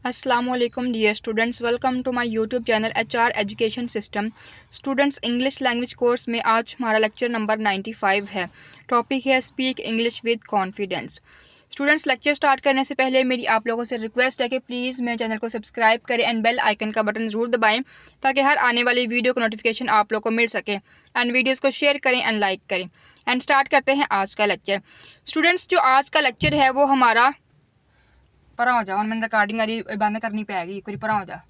Assalamualaikum dear students, welcome to my YouTube channel HR education system. Students, English language course में आज हमारा lecture number 95 है। Topic है speak English with confidence. Students, lecture start करने से पहले मेरी आप लोगों से रिक्वेस्ट है कि प्लीज़ मेरे चैनल को सब्सक्राइब करें एंड बेल आइकन का बटन ज़रूर दबाएं ताकि हर आने वाली वीडियो का नोटिफिकेशन आप लोग को मिल सके। एंड वीडियोज़ को शेयर करें एंड लाइक करें। एंड स्टार्ट करते हैं आज का लेक्चर। स्टूडेंट्स, जो आज का लेक्चर है वो हमारा परा हो जा, मैंने रिकॉर्डिंग आदि बंद करनी पैगी। एक बार परा हो जा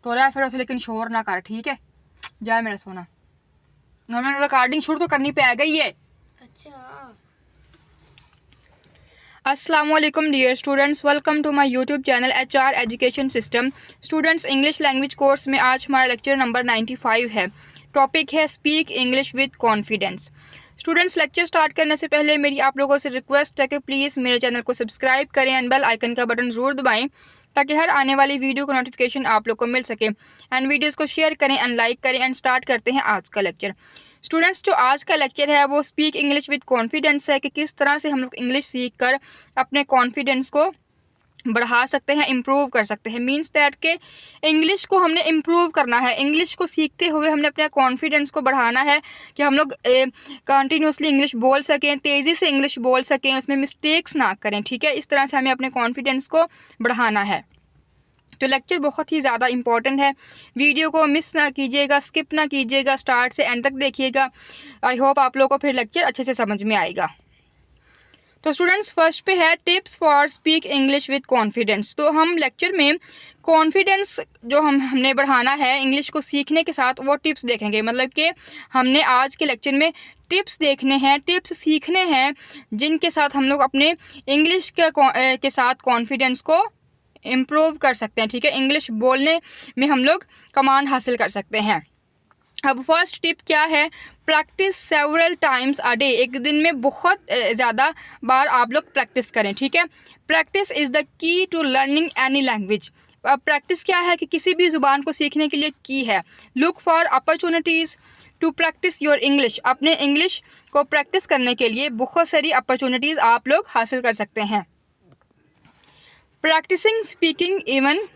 टोरा फिर उसे, लेकिन शोर ना कर, ठीक है? जा मेरा सोना, मैंने रिकॉर्डिंग शुरू तो करनी पै गई है। अच्छा। अस्सलामुअलैकुम dear students, welcome to my YouTube channel HR education system. Students, English language course में आज हमारा लेक्चर नंबर 95 है। टॉपिक है speak English with confidence. Students, lecture start करने से पहले मेरी आप लोगों से रिक्वेस्ट है कि प्लीज़ मेरे चैनल को सब्सक्राइब करें एंड बेल आइकन का बटन ज़रूर दबाएं ताकि हर आने वाली वीडियो का नोटिफिकेशन आप लोग को मिल सके। एंड वीडियोज़ को शेयर करें एंड लाइक करें। एंड स्टार्ट करते हैं आज का लेक्चर। स्टूडेंट्स, जो आज का लेक्चर है वो स्पीक इंग्लिश विद कॉन्फिडेंस है कि किस तरह से हम लोग इंग्लिश सीख कर अपने कॉन्फिडेंस को बढ़ा सकते हैं, इम्प्रूव कर सकते हैं। मींस दैट के इंग्लिश को हमने इम्प्रूव करना है। इंग्लिश को सीखते हुए हमने अपने कॉन्फिडेंस को बढ़ाना है कि हम लोग कंटिन्यूसली इंग्लिश बोल सकें, तेज़ी से इंग्लिश बोल सकें, उसमें मिस्टेक्स ना करें, ठीक है? इस तरह से हमें अपने कॉन्फिडेंस को बढ़ाना है। तो लेक्चर बहुत ही ज़्यादा इम्पॉर्टेंट है। वीडियो को मिस ना कीजिएगा, स्किप ना कीजिएगा, स्टार्ट से एंड तक देखिएगा। आई होप आप लोगों को फिर लेक्चर अच्छे से समझ में आएगा। तो स्टूडेंट्स, फर्स्ट पे है tips for speak English with confidence. तो हम लेक्चर में कॉन्फिडेंस जो हमने बढ़ाना है इंग्लिश को सीखने के साथ, वो टिप्स देखेंगे। मतलब कि हमने आज के लेक्चर में टिप्स देखने हैं, टिप्स सीखने हैं जिनके साथ हम लोग अपने इंग्लिश के साथ कॉन्फिडेंस को इम्प्रूव कर सकते हैं, ठीक है? इंग्लिश बोलने में हम लोग कमांड हासिल कर सकते हैं। अब फर्स्ट टिप क्या है? Practice several times a day. एक दिन में बहुत ज़्यादा बार आप लोग प्रैक्टिस करें, ठीक है? Practice is the key to learning any language. अब प्रैक्टिस क्या है कि किसी भी ज़ुबान को सीखने के लिए की है। Look for opportunities to practise your English. अपने इंग्लिश को प्रैक्टिस करने के लिए बहुत सारी अपॉर्चुनिटीज़ आप लोग हासिल कर सकते हैं। Practising speaking even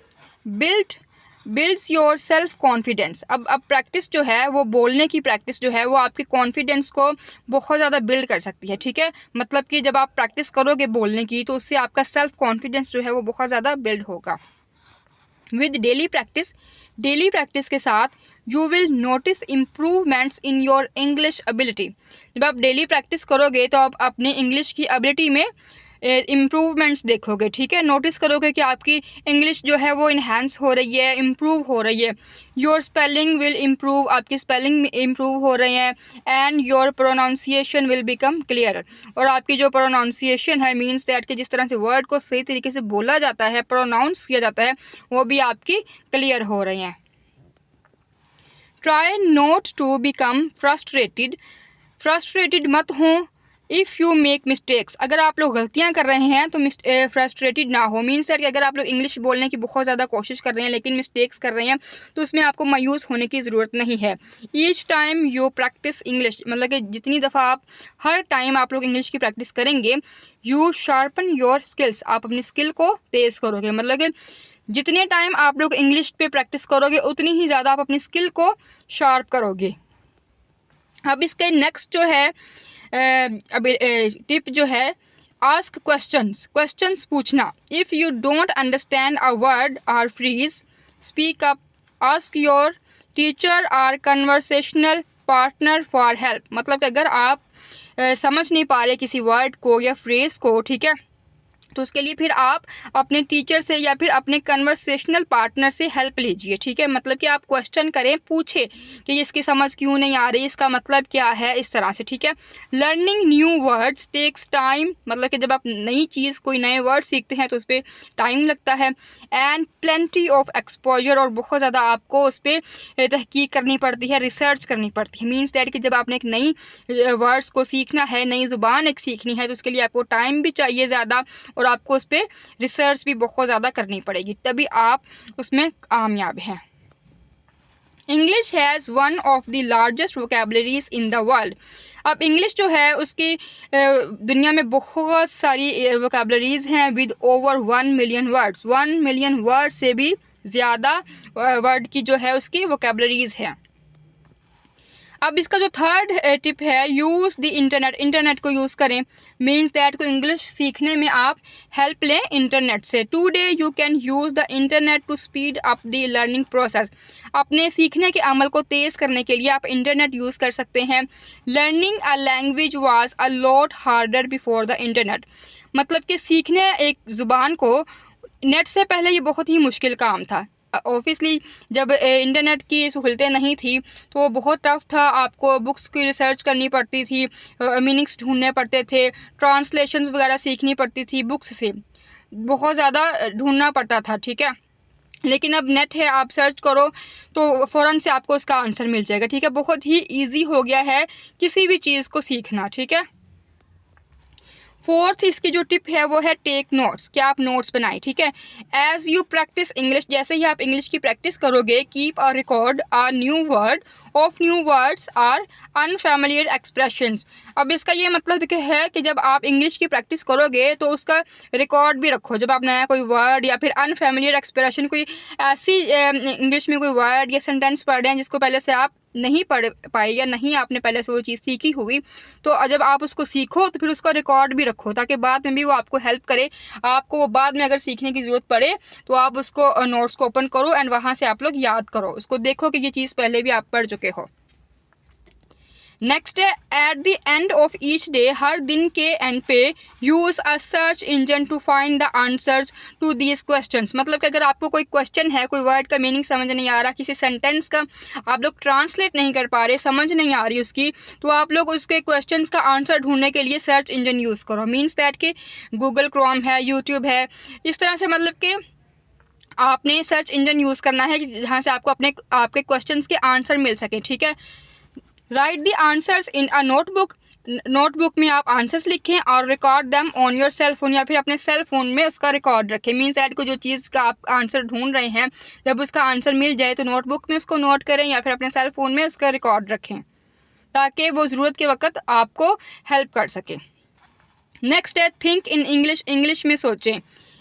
builds your self confidence. अब प्रैक्टिस जो है वो बोलने की प्रैक्टिस जो है वो आपके कॉन्फिडेंस को बहुत ज़्यादा बिल्ड कर सकती है, ठीक है? मतलब कि जब आप प्रैक्टिस करोगे बोलने की तो उससे आपका सेल्फ कॉन्फिडेंस जो है वो बहुत ज़्यादा बिल्ड होगा। विद डेली प्रैक्टिस के साथ you will notice improvements in your English ability. जब आप डेली प्रैक्टिस करोगे तो आप अपने इंग्लिश की एबिलिटी में इम्प्रूवमेंट्स देखोगे, ठीक है? नोटिस करोगे कि आपकी इंग्लिश जो है वो इन्हांस हो रही है, इम्प्रूव हो रही है। योर स्पेलिंग विल इम्प्रूव, आपकी स्पेलिंग इम्प्रूव हो रही है। And your pronunciation will become clear. और आपकी जो प्रोनाउंसिएशन है, मीन्स दैट कि जिस तरह से वर्ड को सही तरीके से बोला जाता है, प्रोनाउंस किया जाता है, वो भी आपकी क्लियर हो रही हैं। Try not to become frustrated मत हो इफ़ यू मेक मिस्टेक्स। अगर आप लोग गलतियां कर रहे हैं तो फ्रस्ट्रेटेड ना हो। मीन्स दैट कि अगर आप लोग इंग्लिश बोलने की बहुत ज़्यादा कोशिश कर रहे हैं लेकिन मिस्टेक्स कर रहे हैं तो उसमें आपको मायूस होने की ज़रूरत नहीं है। Each time you practice English, मतलब कि जितनी दफ़ा आप हर टाइम आप लोग इंग्लिश की प्रैक्टिस करेंगे, यू शार्पन योर स्किल्स, आप अपनी स्किल को तेज़ करोगे। मतलब कि जितने टाइम आप लोग इंग्लिश पे प्रैक्टिस करोगे उतनी ही ज़्यादा आप अपनी स्किल को शार्प करोगे। अब इसके नेक्स्ट जो है टिप जो है, आस्क क्वेश्चंस पूछना। If you don't understand a word or phrase, speak up, ask your teacher or conversational partner for help. मतलब कि अगर आप समझ नहीं पा रहे किसी वर्ड को या फ्रेज को, ठीक है, तो उसके लिए फिर आप अपने टीचर से या फिर अपने कन्वर्सेशनल पार्टनर से हेल्प लीजिए, ठीक है? मतलब कि आप क्वेश्चन करें, पूछे कि इसकी समझ क्यों नहीं आ रही, इसका मतलब क्या है, इस तरह से, ठीक है? Learning new words takes time. मतलब कि जब आप नई चीज़, कोई नए वर्ड सीखते हैं तो उस पर टाइम लगता है। एंड प्लेंटी ऑफ एक्सपोजर, और बहुत ज़्यादा आपको उस पर तहकीक करनी पड़ती है, रिसर्च करनी पड़ती है। मीन्स दैट कि जब आपने एक नई वर्ड्स को सीखना है, नई ज़ुबान एक सीखनी है, तो उसके लिए आपको टाइम भी चाहिए ज़्यादा और आपको उस पर रिसर्च भी बहुत ज़्यादा करनी पड़ेगी, तभी आप उसमें कामयाब हैं। English has one of the largest vocabularies in the world. अब इंग्लिश जो है उसकी दुनिया में बहुत सारी वोकैबुलरीज हैं with over 1 million words. 1 million word से भी ज़्यादा वर्ड की जो है उसकी वोकैबुलरीज है। अब इसका जो थर्ड टिप है, यूज़ द इंटरनेट। इंटरनेट को यूज़ करें, मीन्स दैट को इंग्लिश सीखने में आप हेल्प लें इंटरनेट से। Today you can use the internet to speed up the learning process. अपने सीखने के अमल को तेज़ करने के लिए आप इंटरनेट यूज़ कर सकते हैं। Learning a language was a lot harder before the internet. मतलब कि सीखने एक ज़ुबान को नेट से पहले ये बहुत ही मुश्किल काम था। ऑब्वियसली जब इंटरनेट की सहूलतें नहीं थी तो बहुत टफ था, आपको बुक्स की रिसर्च करनी पड़ती थी, मीनिंग्स ढूंढने पड़ते थे, ट्रांसलेशंस वगैरह सीखनी पड़ती थी, बुक्स से बहुत ज़्यादा ढूंढना पड़ता था, ठीक है। लेकिन अब नेट है, आप सर्च करो तो फ़ौरन से आपको उसका आंसर मिल जाएगा, ठीक है। बहुत ही ईजी हो गया है किसी भी चीज़ को सीखना, ठीक है। फोर्थ इसकी जो टिप है वो है टेक नोट्स, क्या आप नोट्स बनाएं, ठीक है। एज यू प्रैक्टिस इंग्लिश, जैसे ही आप इंग्लिश की प्रैक्टिस करोगे, keep a record a new word of new words or unfamiliar expressions. अब इसका ये मतलब है कि जब आप इंग्लिश की प्रैक्टिस करोगे तो उसका रिकॉर्ड भी रखो। जब आप नया कोई वर्ड या फिर अनफैमिलियर एक्सप्रेशन, कोई ऐसी इंग्लिश में कोई वर्ड या सेंटेंस पढ़ रहे हैं जिसको पहले से आप नहीं पढ़ पाए या नहीं आपने पहले से वो चीज़ सीखी हुई, तो जब आप उसको सीखो तो फिर उसका रिकॉर्ड भी रखो, ताकि बाद में भी वो आपको हेल्प करे। आपको वो बाद में अगर सीखने की ज़रूरत पड़े तो आप उसको नोट्स को ओपन करो एंड वहाँ से आप लोग याद करो, उसको देखो कि ये चीज़ पहले भी आप पढ़ चुके हो। नेक्स्ट है at the end of each day, हर दिन के एंड पे use a search engine to find the answers to these questions. मतलब कि अगर आपको कोई क्वेश्चन है, कोई वर्ड का मीनिंग समझ नहीं आ रहा, किसी सेंटेंस का आप लोग ट्रांसलेट नहीं कर पा रहे, समझ नहीं आ रही उसकी, तो आप लोग उसके क्वेश्चंस का आंसर ढूंढने के लिए सर्च इंजन यूज़ करो। मीन्स दैट कि गूगल क्रोम है, यूट्यूब है, इस तरह से मतलब कि आपने सर्च इंजन यूज़ करना है जहाँ से आपको आपके क्वेश्चंस के आंसर मिल सके, ठीक है। Write the answers in a notebook, notebook में आप आंसर्स लिखें और record them on your cell phone, या फिर अपने सेल फोन में उसका रिकॉर्ड रखें। मीन्स दैट को जो चीज़ का आप आंसर ढूंढ रहे हैं, जब उसका आंसर मिल जाए तो नोटबुक में उसको नोट करें या फिर अपने सेल फोन में उसका रिकॉर्ड रखें, ताकि वो ज़रूरत के वक्त आपको हेल्प कर सके। नेक्स्ट है थिंक इन इंग्लिश, इंग्लिश में सोचें।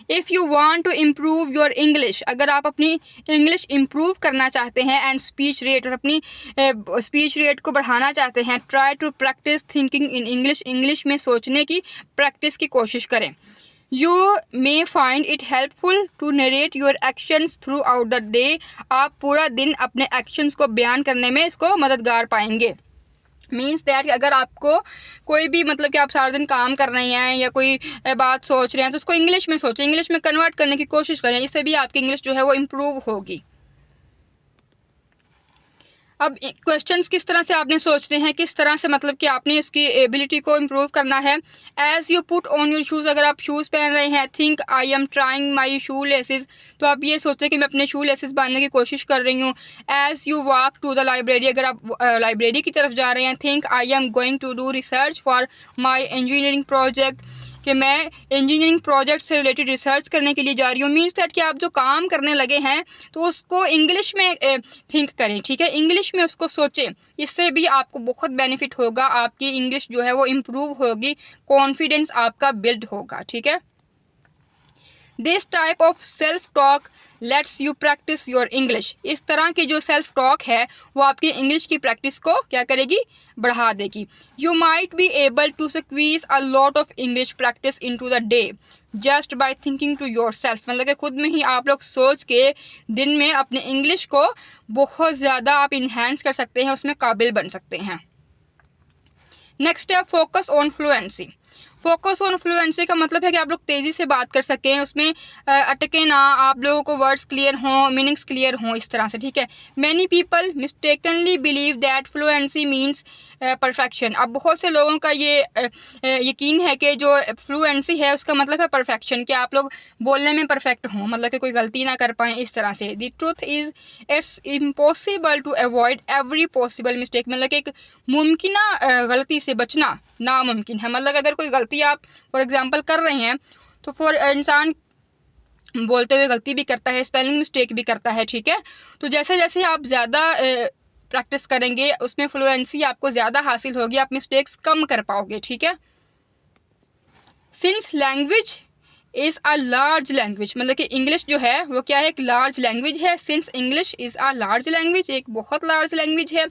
If you want to improve your English, अगर आप अपनी इंग्लिश इम्प्रूव करना चाहते हैं एंड स्पीच रेट, और अपनी स्पीच रेट को बढ़ाना चाहते हैं, try to practise thinking in English, English में सोचने की प्रैक्टिस की कोशिश करें। You may find it helpful to narrate your actions throughout the day, आप पूरा दिन अपने एक्शंस को बयान करने में इसको मददगार पाएंगे। मीन्स दैट अगर आपको कोई भी मतलब कि आप सारा दिन काम कर रहे हैं या कोई बात सोच रहे हैं तो उसको इंग्लिश में सोचें, इंग्लिश में कन्वर्ट करने की कोशिश करें, इससे भी आपकी इंग्लिश जो है वो इम्प्रूव होगी। अब क्वेश्चंस किस तरह से आपने सोचने हैं, किस तरह से मतलब कि आपने उसकी एबिलिटी को इम्प्रूव करना है। As you put on your shoes, अगर आप शूज़ पहन रहे हैं, think I am trying my shoe laces, तो आप ये सोचते कि मैं अपने शू लेसेस बांधने की कोशिश कर रही हूँ। As you walk to the library, अगर आप लाइब्रेरी की तरफ जा रहे हैं, think I am going to do research for my engineering project, कि मैं इंजीनियरिंग प्रोजेक्ट से रिलेटेड रिसर्च करने के लिए जा रही हूँ। मीन्स दैट कि आप जो काम करने लगे हैं तो उसको इंग्लिश में थिंक करें, ठीक है, इंग्लिश में उसको सोचें, इससे भी आपको बहुत बेनिफिट होगा, आपकी इंग्लिश जो है वो इम्प्रूव होगी, कॉन्फिडेंस आपका बिल्ड होगा, ठीक है। This type of self talk let's you practice your English, इस तरह की जो सेल्फ टॉक है वो आपकी इंग्लिश की प्रैक्टिस को क्या करेगी, बढ़ा देगी। You might be able to squeeze a lot of English practice into the day just by thinking to yourself, मतलब कि खुद में ही आप लोग सोच के दिन में अपने इंग्लिश को बहुत ज़्यादा आप इन्हेंस कर सकते हैं, उसमें काबिल बन सकते हैं। नेक्स्ट है focus on fluency. Focus on fluency का मतलब है कि आप लोग तेज़ी से बात कर सकें, उसमें अटके ना, आप लोगों को वर्ड्स क्लियर हों, मीनिंग्स क्लियर हों, इस तरह से, ठीक है। Many people mistakenly believe that fluency means perfection. अब बहुत से लोगों का ये यकीन है कि जो फ्लुएंसी है उसका मतलब है परफेक्शन, कि आप लोग बोलने में परफेक्ट हों, मतलब कि कोई गलती ना कर पाएँ, इस तरह से। The truth is it's impossible to avoid every possible mistake, मतलब कि एक मुमकिन गलती से बचना नामुमकिन है। मतलब अगर कोई गलती आप फॉर एग्जांपल कर रहे हैं तो इंसान बोलते हुए गलती भी करता है, स्पेलिंग मिस्टेक भी करता है, ठीक है। तो जैसे जैसे आप ज़्यादा प्रैक्टिस करेंगे उसमें फ्लुएंसी आपको ज़्यादा हासिल होगी, आप मिस्टेक्स कम कर पाओगे, ठीक है। Since language is a large language, मतलब कि इंग्लिश जो है वो क्या है, एक लार्ज लैंग्वेज है। Since English is a large language, एक बहुत लार्ज लैंग्वेज है।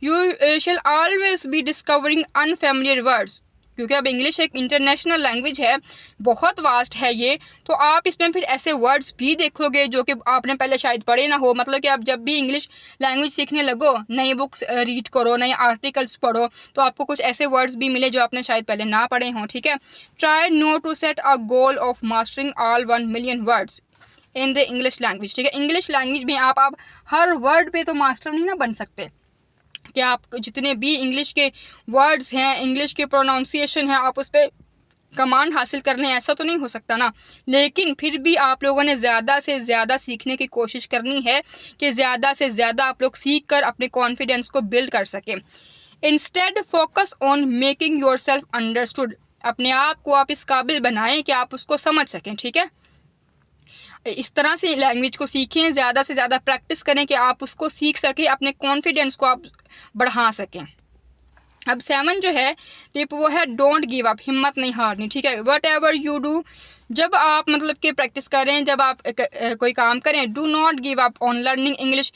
You shall always be discovering unfamiliar words, क्योंकि अब इंग्लिश एक इंटरनेशनल लैंग्वेज है, बहुत वास्ट है ये, तो आप इसमें फिर ऐसे वर्ड्स भी देखोगे जो कि आपने पहले शायद पढ़े ना हो। मतलब कि आप जब भी इंग्लिश लैंग्वेज सीखने लगो, नई बुक्स रीड करो, नए आर्टिकल्स पढ़ो, तो आपको कुछ ऐसे वर्ड्स भी मिले जो आपने शायद पहले ना पढ़े हों, ठीक है। Try no to set a goal of mastering all 1 million words in the English language, ठीक है। इंग्लिश लैंग्वेज में आप हर वर्ड पे तो मास्टर नहीं ना बन सकते, कि आप जितने भी इंग्लिश के वर्ड्स हैं, इंग्लिश के प्रोनाउंसिएशन है, आप उस पर कमांड हासिल करने, ऐसा तो नहीं हो सकता ना। लेकिन फिर भी आप लोगों ने ज़्यादा से ज़्यादा सीखने की कोशिश करनी है कि ज़्यादा से ज़्यादा आप लोग सीख कर अपने कॉन्फिडेंस को बिल्ड कर सकें। Instead focus on making your self understood, अपने आप को आप इस काबिल बनाएं कि आप उसको समझ सकें, ठीक है। इस तरह से लैंग्वेज को सीखें, ज़्यादा से ज़्यादा प्रैक्टिस करें कि आप उसको सीख सकें, अपने कॉन्फिडेंस को आप बढ़ा सकें। अब 7 जो है टिप वो है डोंट गिव अप, हिम्मत नहीं हारनी, ठीक है। वट एवर यू डू, जब आप मतलब कि प्रैक्टिस करें, जब आप कोई काम करें, do not give up on learning English,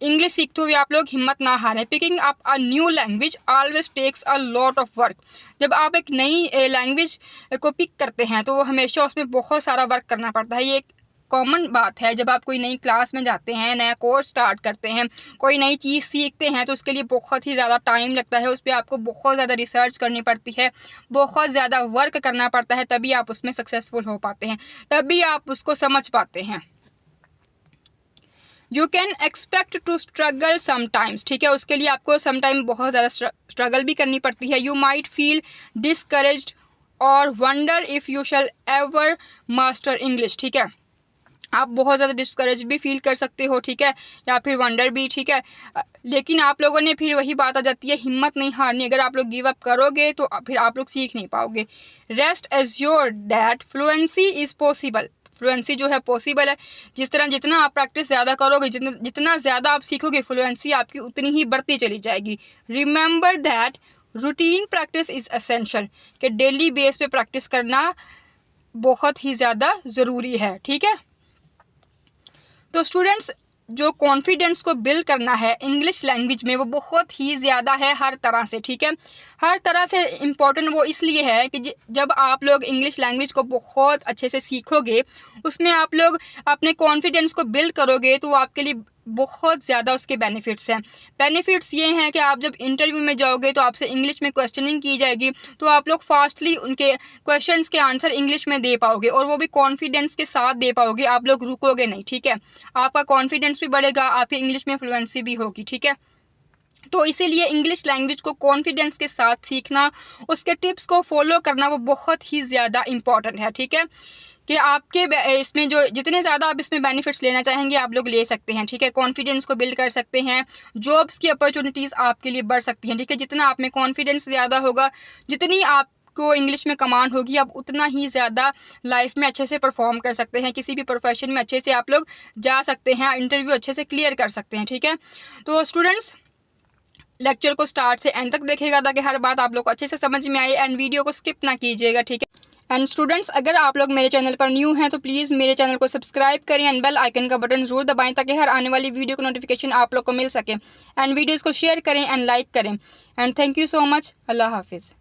English सीखते हुए आप लोग हिम्मत ना हारें। Picking up a new language always takes a lot of work, जब आप एक नई लैंग्वेज को पिक करते हैं तो हमेशा उसमें बहुत सारा वर्क करना पड़ता है। ये एक कॉमन बात है, जब आप कोई नई क्लास में जाते हैं, नया कोर्स स्टार्ट करते हैं, कोई नई चीज़ सीखते हैं, तो उसके लिए बहुत ही ज़्यादा टाइम लगता है, उस पर आपको बहुत ज़्यादा रिसर्च करनी पड़ती है, बहुत ज़्यादा वर्क करना पड़ता है, तभी आप उसमें सक्सेसफुल हो पाते हैं, तभी आप उसको समझ पाते हैं। You can expect to struggle sometimes, ठीक है, उसके लिए आपको समटाइम बहुत ज़्यादा स्ट्रगल भी करनी पड़ती है। यू माइट फील डिस्करेज्ड और wonder if you shall ever master English, ठीक है, आप बहुत ज़्यादा डिस्करेज भी फील कर सकते हो, ठीक है, या फिर वंडर भी, ठीक है। लेकिन आप लोगों ने फिर वही बात आ जाती है, हिम्मत नहीं हारनी, अगर आप लोग गिव अप करोगे तो फिर आप लोग सीख नहीं पाओगे। Rest azure that fluency is possible, fluency जो है पॉसिबल है, जितना आप प्रैक्टिस ज़्यादा करोगे, जितना ज़्यादा आप सीखोगे, फ्लुएंसी आपकी उतनी ही बढ़ती चली जाएगी। Remember that routine practice is essential, कि डेली बेस पे प्रैक्टिस करना बहुत ही ज़्यादा ज़रूरी है, ठीक है। तो स्टूडेंट्स, जो कॉन्फिडेंस को बिल्ड करना है इंग्लिश लैंग्वेज में वो बहुत ही ज़्यादा है, हर तरह से, ठीक है। हर तरह से इम्पॉर्टेंट वो इसलिए है कि जब आप लोग इंग्लिश लैंग्वेज को बहुत अच्छे से सीखोगे, उसमें आप लोग अपने कॉन्फिडेंस को बिल्ड करोगे, तो आपके लिए बहुत ज़्यादा उसके बेनिफिट्स हैं। बेनिफिट्स ये हैं कि आप जब इंटरव्यू में जाओगे तो आपसे इंग्लिश में क्वेश्चनिंग की जाएगी, तो आप लोग फास्टली उनके क्वेश्चंस के आंसर इंग्लिश में दे पाओगे, और वो भी कॉन्फिडेंस के साथ दे पाओगे, आप लोग रुकोगे नहीं, ठीक है। आपका कॉन्फिडेंस भी बढ़ेगा, आपकी इंग्लिश में फ्लुएंसी भी होगी, ठीक है। तो इसीलिए इंग्लिश लैंग्वेज को कॉन्फिडेंस के साथ सीखना, उसके टिप्स को फॉलो करना वो बहुत ही ज़्यादा इम्पॉर्टेंट है, ठीक है, कि आपके इसमें जो जितने ज़्यादा आप इसमें बेनिफिट्स लेना चाहेंगे आप लोग ले सकते हैं, ठीक है। कॉन्फिडेंस को बिल्ड कर सकते हैं, जॉब्स की अपॉर्चुनिटीज़ आपके लिए बढ़ सकती हैं, ठीक है। जितना आप में कॉन्फिडेंस ज़्यादा होगा, जितनी आपको इंग्लिश में कमांड होगी, आप उतना ही ज़्यादा लाइफ में अच्छे से परफॉर्म कर सकते हैं, किसी भी प्रोफेशन में अच्छे से आप लोग जा सकते हैं, इंटरव्यू अच्छे से क्लियर कर सकते हैं, ठीक है। तो स्टूडेंट्स, लेक्चर को स्टार्ट से एंड तक देखिएगा ताकि हर बात आप लोग को अच्छे से समझ में आए, एंड वीडियो को स्किप ना कीजिएगा, ठीक है। एंड स्टूडेंट्स, अगर आप लोग मेरे चैनल पर न्यू हैं तो प्लीज़ मेरे चैनल को सब्सक्राइब करें एंड बेल आइकन का बटन ज़रूर दबाएं ताकि हर आने वाली वीडियो का नोटिफिकेशन आप लोग को मिल सके, एंड वीडियोज़ को शेयर करें एंड लाइक करें, and thank you so much. अल्लाह हाफिज़।